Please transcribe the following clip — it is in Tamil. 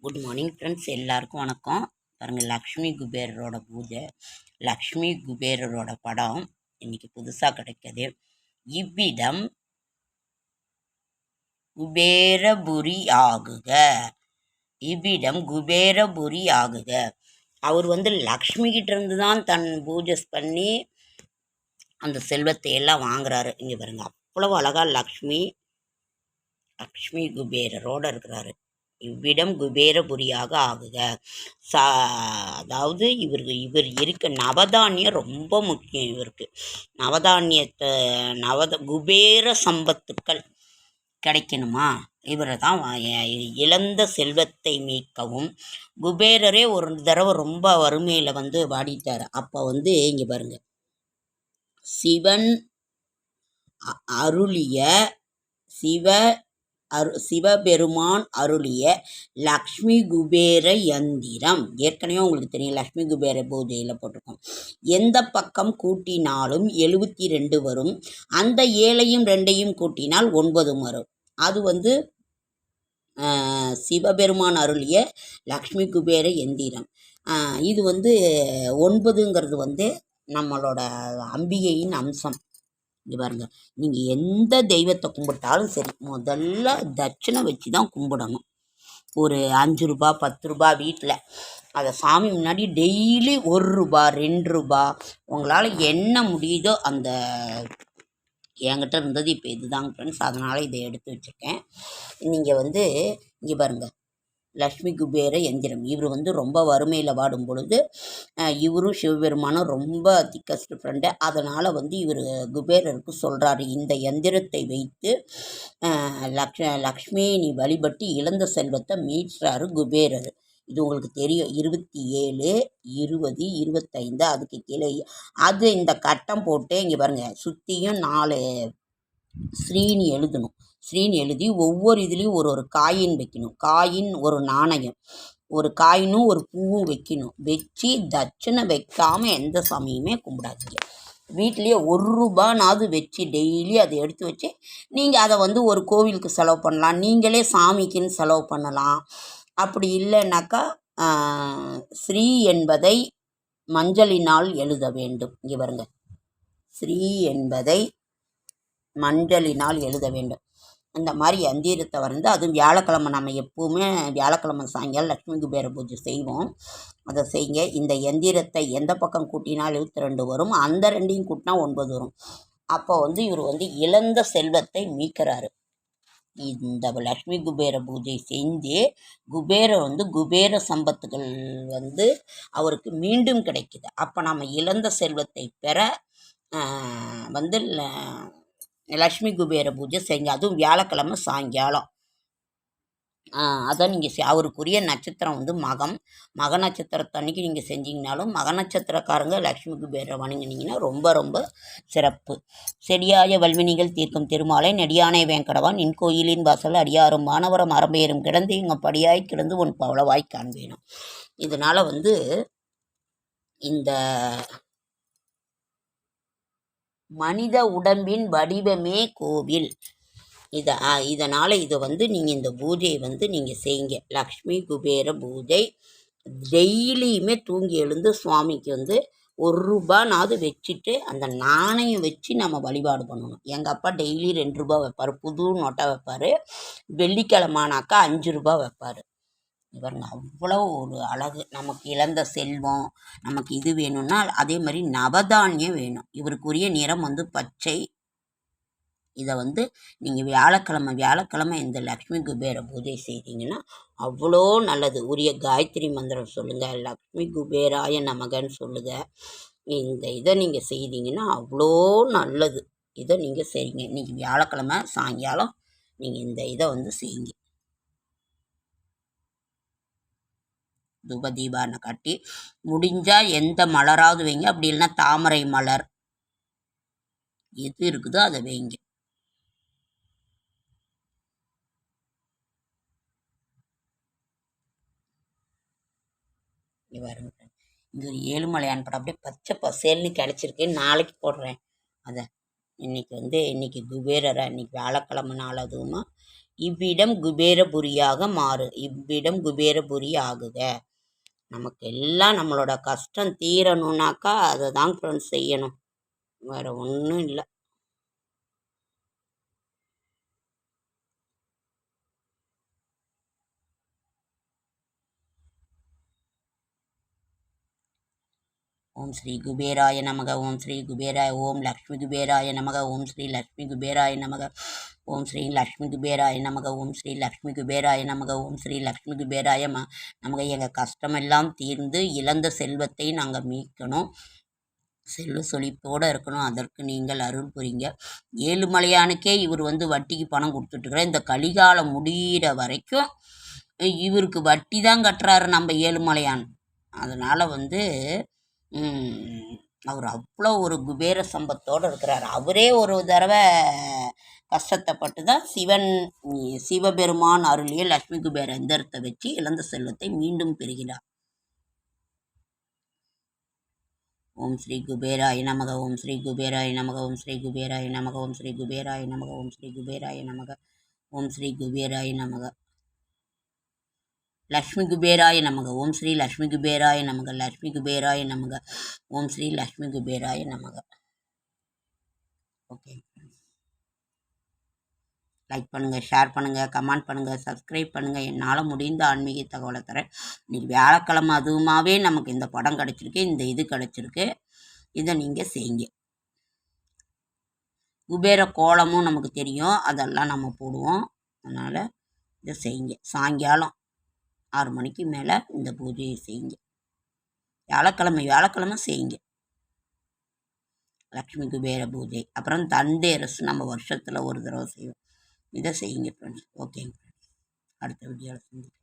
குட் மார்னிங் ஃப்ரெண்ட்ஸ், எல்லாருக்கும் வணக்கம். பாருங்கள், லக்ஷ்மி குபேரரோட பூஜை, லக்ஷ்மி குபேரரோட படம் இன்னைக்கு புதுசாக கிடைக்கிது. இவ்விடம் குபேரபுரி ஆகுக, இவ்விடம் குபேரபுரி ஆகுக. அவர் லக்ஷ்மி கிட்ட இருந்து தான் தன் பூஜை பண்ணி அந்த செல்வத்தை எல்லாம் வாங்குறாரு. இங்கே பாருங்க, அவ்வளவு அழகா லக்ஷ்மி குபேரரோட இருக்கிறாரு. இவ்விடம் குபேரபுரியாக ஆகுக. அதாவது இவர் இருக்க நவதானியம் ரொம்ப முக்கியம். இவருக்கு நவதானியத்தை குபேர சம்பத்துக்கள் கிடைக்கணுமா, இவரை தான் இழந்த செல்வத்தை மீட்கவும். குபேரரே ஒரு தடவை ரொம்ப வறுமையில் வாடிட்டார். அப்போ இங்கே பாருங்க, சிவன் அருளிய சிவபெருமான் அருளிய லக்ஷ்மி குபேர யந்திரம். ஏற்கனவே உங்களுக்கு தெரியும், லக்ஷ்மி குபேர பூஜையில் போட்டிருக்கோம். எந்த பக்கம் கூட்டினாலும் 72 வரும். அந்த 7ஐயும் 2ஐயும் கூட்டினால் 9 வரும். அது சிவபெருமான் அருளிய லக்ஷ்மி குபேர எந்திரம். இது 9ங்கிறது நம்மளோட அம்பிகையின் அம்சம். இங்கே பாருங்க, நீங்கள் எந்த தெய்வத்தை கும்பிட்டாலும் சரி, முதல்ல தட்சணை வச்சு தான் கும்பிடணும். ஒரு 5 ரூபா 10 ரூபா வீட்டில் அதை சாமி முன்னாடி டெய்லி 1 ரூபா 2 ரூபா உங்களால் என்ன முடியுதோ. அந்த என்கிட்ட இருந்தது இப்போ இதுதாங்க ஃப்ரெண்ட்ஸ், அதனால் இதை எடுத்து வச்சுருக்கேன். நீங்கள் இங்கே பாருங்கள், லக்ஷ்மி குபேர எந்திரம். இவர் ரொம்ப வறுமையில் வாடும் பொழுது இவரும் சிவபெருமானும் ரொம்ப திக்கஸ்ட் ஃப்ரெண்டு. அதனால் இவர் குபேரருக்கு சொல்கிறாரு, இந்த எந்திரத்தை வைத்து லக்ஷ்மியை நீ வழிபட்டு இழந்த செல்வத்தை மீட்கிறாரு குபேரர். இது உங்களுக்கு தெரியும். 27, 20, 25 அதுக்கு கீழே அது இந்த கட்டம் போட்டு இங்கே பாருங்கள், சுற்றியும் 4 ஸ்ரீனி எழுதணும். ஸ்ரீனி எழுதி ஒவ்வொரு இதுலேயும் ஒரு காயின் வைக்கணும். காயின், ஒரு நாணயம், ஒரு காயினும் ஒரு பூவும் வைக்கணும். வச்சு தட்சணை வைக்காமல் எந்த சாமியுமே கும்பிடாதீங்க. வீட்லேயே 1 ரூபானாவது வச்சு டெய்லி அதை எடுத்து வச்சு நீங்கள் அதை ஒரு கோவிலுக்கு செலவு பண்ணலாம். நீங்களே சாமிக்குன்னு செலவு பண்ணலாம். அப்படி இல்லைன்னாக்கா ஸ்ரீ என்பதை மஞ்சளினால் எழுத வேண்டும். இங்கே பாருங்க, ஸ்ரீ என்பதை மஞ்சளினால் எழுத வேண்டும். அந்த மாதிரி எந்திரத்தை அதுவும் வியாழக்கிழமை, நம்ம எப்போவுமே வியாழக்கிழமை சாயங்காலம் லக்ஷ்மி குபேர பூஜை செய்வோம். அதை செய்யுங்க. இந்த எந்திரத்தை எந்த பக்கம் கூட்டினால் 72 வரும், அந்த 2ஐயும் கூட்டினா 9 வரும். அப்போ இவர் இழந்த செல்வத்தை மீட்கிறாரு. இந்த லக்ஷ்மி குபேர பூஜை செஞ்சு குபேரர் குபேர சம்பத்துகள் அவருக்கு மீண்டும் கிடைக்குது. அப்போ நம்ம இழந்த செல்வத்தை பெற லக்ஷ்மி குபேர பூஜை செய்யுங்க. அதுவும் வியாழக்கிழமை சாயங்காலம். அதான் நீங்கள் அவருக்குரிய நட்சத்திரம் மக நட்சத்திரத்தன்னைக்கு நீங்கள் செஞ்சீங்கனாலும், மக நட்சத்திரக்காரங்க லக்ஷ்மி குபேரை வணங்கினீங்கன்னா ரொம்ப ரொம்ப சிறப்பு. செடியாய வல்வினிகள் தீர்க்கும் திருமாலை நெடியானை வேங்கடவான் நின் கோயிலின் வாசல் அடியாரும் மாணவரம் அரம்பேரும் கிடந்து இங்கே படியாய் கிடந்து உன் பவளவாய் காண்பேனும். இதனால் இந்த மனித உடம்பின் வடிவமே கோவில். இதனால் நீங்கள் இந்த பூஜையை நீங்கள் செய்யுங்க. லக்ஷ்மி குபேர பூஜை டெய்லியுமே தூங்கி எழுந்து சுவாமிக்கு 1 ரூபானாவது வச்சுட்டு அந்த நாணயம் வச்சு நம்ம வழிபாடு பண்ணணும். எங்கள் அப்பா டெய்லி 2 ரூபா வைப்பார், புது நோட்டாக வைப்பார். வெள்ளிக்கிழமானாக்கா 5 ரூபா வைப்பார். இவருங்க அவ்வளோ ஒரு அழகு. நமக்கு இழந்த செல்வம், நமக்கு இது வேணும்னா அதே மாதிரி நவதானியம் வேணும். இவருக்குரிய நிறம் பச்சை. இதை நீங்கள் வியாழக்கிழமை இந்த லக்ஷ்மி குபேர பூஜை செய்தீங்கன்னா அவ்வளோ நல்லது. உரிய காயத்ரி மந்திரம் சொல்லுங்கள், லக்ஷ்மி குபேராய நமகன்னு சொல்லுங்கள். இந்த இதை நீங்கள் செய்தீங்கன்னா அவ்வளோ நல்லது. இதை நீங்கள் செய்யுங்க. இன்றைக்கி வியாழக்கிழமை சாயங்காலம் நீங்கள் இந்த இதை செய்யுங்க. தூபதீபான காட்டி முடிஞ்சால் எந்த மலராவது வைங்க. அப்படி இல்லைன்னா தாமரை மலர் எது இருக்குதோ அதை வைங்க. பாருங்க, இங்கே ஒரு ஏழுமலையான் படம் அப்படியே பச்சை பசேல்னு கிடச்சிருக்கு. நாளைக்கு போடுறேன் அதை. இன்னைக்கு குபேரரை, இன்னைக்கு வியாழக்கிழமை நாள், அதுவுமா இவ்விடம் குபேரபுரியாக மாறு. இவ்விடம் குபேரபுரி ஆகுக. நமக்கு எல்லாம் நம்மளோட கஷ்டம் தீரணுன்னாக்கா அதை தான் ஃப்ரெண்ட்ஸ் செய்யணும், வேறு ஒன்றும் இல்லை. ஓம் ஸ்ரீ குபேராய நமக. ஓம் ஸ்ரீ குபேராய. ஓம் லக்ஷ்மி குபேராய நமக. ஓம் ஸ்ரீ லக்ஷ்மி குபேராய நமக. ஓம் ஸ்ரீ லக்ஷ்மி குபேராய நமக. ஓம் ஸ்ரீ லக்ஷ்மி குபேராய நமக. ஓம் ஸ்ரீ லக்ஷ்மி குபேராய நமக. எங்கள் கஷ்டமெல்லாம் தீர்ந்து இழந்த செல்வத்தை நாங்கள் மீட்கணும், செல்வ செழிப்போடு இருக்கணும், அதற்கு நீங்கள் அருள் புரிங்க. ஏழுமலையானுக்கே இவர் வட்டிக்கு பணம் கொடுத்துட்ருக்குறார். இந்த கலிகாலம் முடிகிற வரைக்கும் இவருக்கு வட்டி தான் கட்டுறாரு நம்ம ஏழுமலையான். அதனால் அவர் அவ்வளோ ஒரு குபேர சம்பத்தோடு இருக்கிறார். அவரே ஒரு தடவை கஷ்டத்தைப்பட்டு தான் சிவபெருமான் அருளிய லக்ஷ்மி குபேர எந்திரத்தை வச்சு இழந்த செல்வத்தை மீண்டும் பெறுகிறார். ஓம் ஸ்ரீ குபேராய நமக. ஓம் ஸ்ரீ குபேராய நமக. ஓம் ஸ்ரீ குபேராய நமக. ஓம் ஸ்ரீ குபேராய நமக. ஓம் ஸ்ரீ குபேராய நமக. ஓம் ஸ்ரீ குபேராய நமக. லக்ஷ்மி குபேராய நமக. ஓம் ஸ்ரீ லக்ஷ்மி குபேராய நமக. லக்ஷ்மி குபேராய நமக. ஓம் ஸ்ரீ லக்ஷ்மி குபேராய நமக. ஓகே, லைக் பண்ணுங்கள், ஷேர் பண்ணுங்கள், கமெண்ட் பண்ணுங்கள், சப்ஸ்கிரைப் பண்ணுங்கள். என்னால் முடிந்த ஆன்மீக தகவலை தரேன். இன்றைக்கி வியாழக்கிழமை அதுவுமாவே நமக்கு இந்த படம் கிடச்சிருக்கு, இந்த இது கிடச்சிருக்கு. இதை நீங்கள் செய்யுங்க. குபேர கோலமும் நமக்கு தெரியும், அதெல்லாம் நம்ம போடுவோம். அதனால் இதை செய்யுங்க. சாயங்காலம் 6 மணிக்கு மேலே இந்த பூஜையை செய்யுங்க. வியாழக்கிழமை செய்யுங்க லக்ஷ்மி குபேர பூஜை. அப்புறம் தந்தேரஸ் நம்ம வருஷத்தில் ஒரு தடவை செய்வோம். இதை செய்யுங்க ஃப்ரெண்ட்ஸ். ஓகேங்க ஃப்ரெண்ட்ஸ், அடுத்த வீடியோவில் சந்திக்கிறேன்.